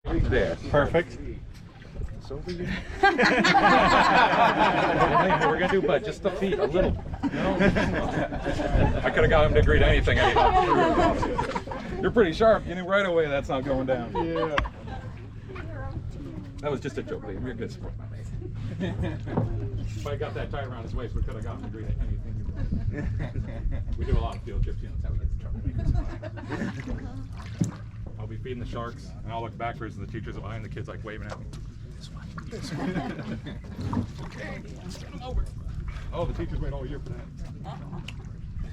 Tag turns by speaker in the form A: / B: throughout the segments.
A: There, perfect. So we're gonna do, but just the feet a little. No. I could have got him to agree to anything. You're pretty sharp. You knew right away that's not going down. Yeah. That was just a joke, Liam. You're a good sport, my mate. If I got that tight around his waist, we could have got him to agree to anything. We do a lot of field trips, you know, that's how we get in trouble. I'll be feeding the sharks, and I'll look backwards, and the teachers are behind the kids, like waving at me. This way. Okay, stand over. Oh, the teachers wait all year for that.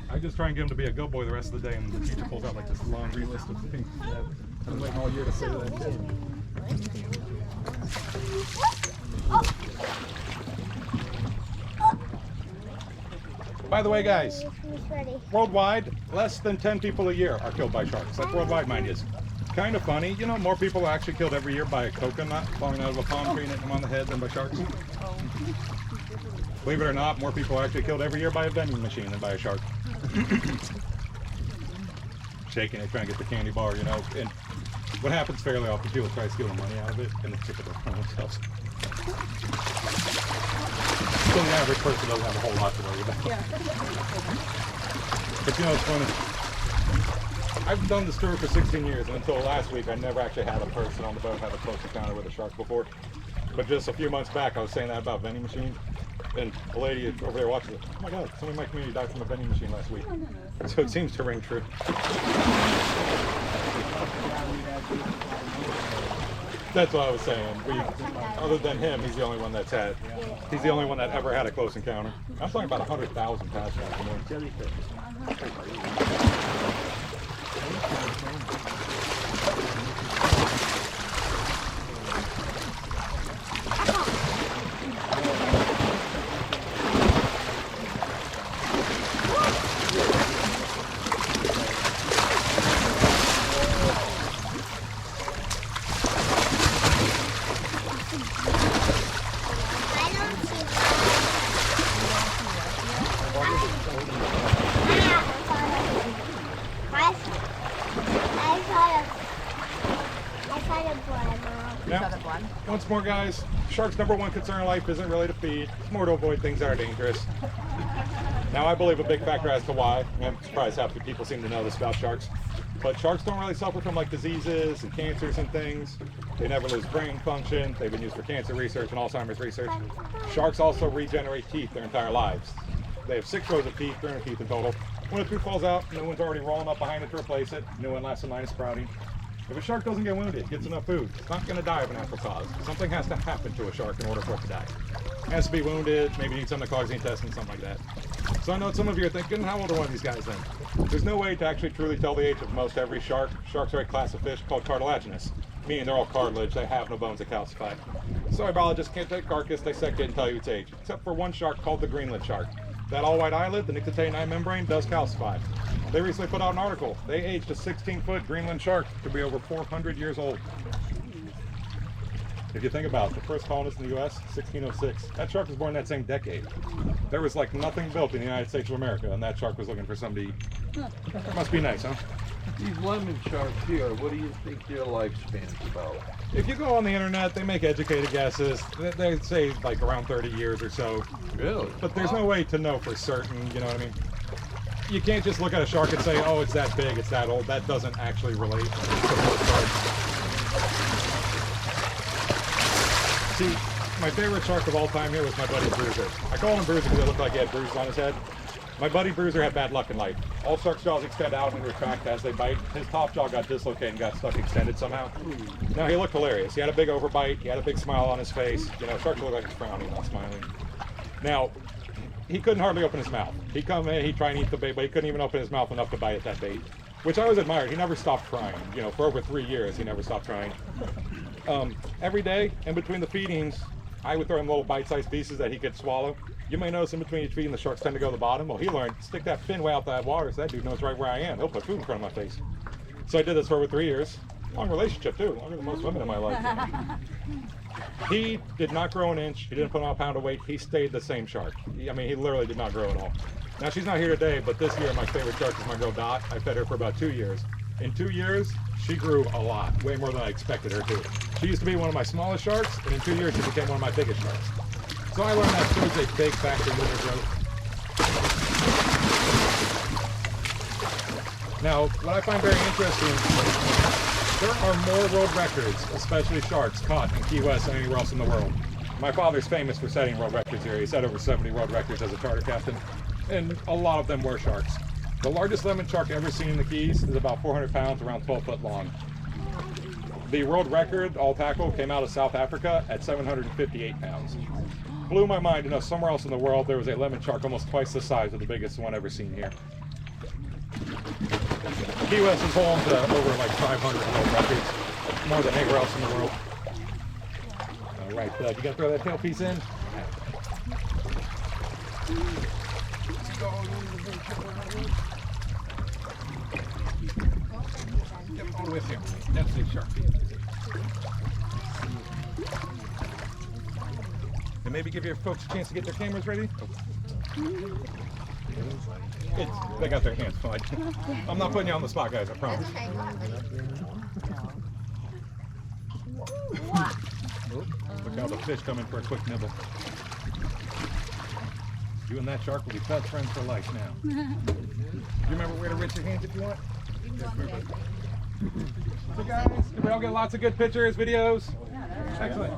A: I just try and get him to be a good boy the rest of the day, and the teacher pulls out like this laundry list of things. I've been waiting all year to say that. By the way, guys, worldwide, less than 10 people a year are killed by sharks. That's worldwide, mind you. Kind of funny, you know, more people are actually killed every year by a coconut falling out of a palm tree and hitting them on the head than by sharks. Believe it or not, more people are actually killed every year by a vending machine than by a shark. Shaking it, trying to get the candy bar, you know. And what happens fairly often, people try to steal the money out of it and they tip it on themselves. So the average person doesn't have a whole lot to worry about. Yeah. But you know, it's funny. I've done this tour for 16 years, and until last week, I never actually had a person on the boat have a close encounter with a shark before. But just a few months back, I was saying that about vending machines, and a lady over there watching it, oh my God, somebody in my community died from a vending machine last week. So it seems to ring true. That's what I was saying. Other than him, he's the only one that's had. He's the only one that ever had a close encounter. I'm talking about 100,000 passengers. Now, once more, guys, sharks' #1 concern in life isn't really to feed. It's more to avoid things that are dangerous. Now, I believe a big factor as to why, I'm surprised how few people seem to know this about sharks, but sharks don't really suffer from like diseases and cancers and things. They never lose brain function. They've been used for cancer research and Alzheimer's research. Sharks also regenerate teeth their entire lives. They have 6 rows of teeth, 300 teeth in total. When a tooth falls out, new one's already rolling up behind it to replace it. New one lasts a line of sprouting. If a shark doesn't get wounded, gets enough food, it's not going to die of a natural cause. Something has to happen to a shark in order for it to die. It has to be wounded, maybe need something that clogs the intestines, something like that. So I know some of you are thinking, how old are one of these guys then? There's no way to actually truly tell the age of most every shark. Sharks are a class of fish called cartilaginous, meaning they're all cartilage, they have no bones that calcify. Sorry, biologists can't take carcass, dissect it, and tell you its age, except for one shark called the Greenland shark. That all-white eyelid, the nictitating eye membrane, does calcify. They recently put out an article. They aged a 16-foot Greenland shark to be over 400 years old. If you think about it, the first colonist in the U.S., 1606. That shark was born that same decade. There was like nothing built in the United States of America, and that shark was looking for somebody. Must be nice, huh?
B: These lemon sharks here, what do you think their lifespan's about?
A: If you go on the internet, they make educated guesses. They say like around 30 years or so.
B: Really?
A: But there's no way to know for certain, you know what I mean? You can't just look at a shark and say, oh, it's that big, it's that old. That doesn't actually relate. See, my favorite shark of all time here was my buddy Bruiser. I call him Bruiser because it looked like he had bruises on his head. My buddy Bruiser had bad luck in life. All sharks' jaws extend out and retract as they bite. His top jaw got dislocated and got stuck extended somehow. Now, he looked hilarious. He had a big overbite. He had a big smile on his face. You know, sharks look like he's frowning, not smiling. Now, he couldn't hardly open his mouth. He'd come in, he'd try and eat the bait, but he couldn't even open his mouth enough to bite at that bait, which I always admired. He never stopped trying. You know, for over 3 years, he never stopped trying. Every day, in between the feedings, I would throw him little bite-sized pieces that he could swallow. You may notice in between each feeding, the sharks tend to go to the bottom. Well, he learned, stick that fin way out that water so that dude knows right where I am. He'll put food in front of my face. So I did this for over 3 years. Long relationship, too. Longer than most women in my life. He did not grow an inch. He didn't put on a pound of weight. He stayed the same shark. I mean, he literally did not grow at all. Now, she's not here today, but this year, my favorite shark is my girl Dot. I fed her for about 2 years. In 2 years, She grew a lot, way more than I expected her to. She used to be one of my smallest sharks, and in 2 years she became one of my biggest sharks. So I learned that shows a big factor in their growth. Now, what I find very interesting, there are more world records, especially sharks, caught in Key West than anywhere else in the world. My father's famous for setting world records here. He set over 70 world records as a charter captain, and a lot of them were sharks. The largest lemon shark ever seen in the Keys is about 400 pounds, around 12 foot long. The world record, all tackle, came out of South Africa at 758 pounds. Blew my mind to know somewhere else in the world there was a lemon shark almost twice the size of the biggest one ever seen here. Key West is home to over like 500 world records, more than anywhere else in the world. All right, Bud, you gotta throw that tail piece in? All the way here. That's the shark. And maybe give your folks a chance to get their cameras ready. They got their hands fine. I'm not putting you on the spot, guys, I promise. Look how the fish come in for a quick nibble. You and that shark will be best friends for life now. You remember where to rinse your hands if you want? So guys, did we all get lots of good pictures, videos? Excellent.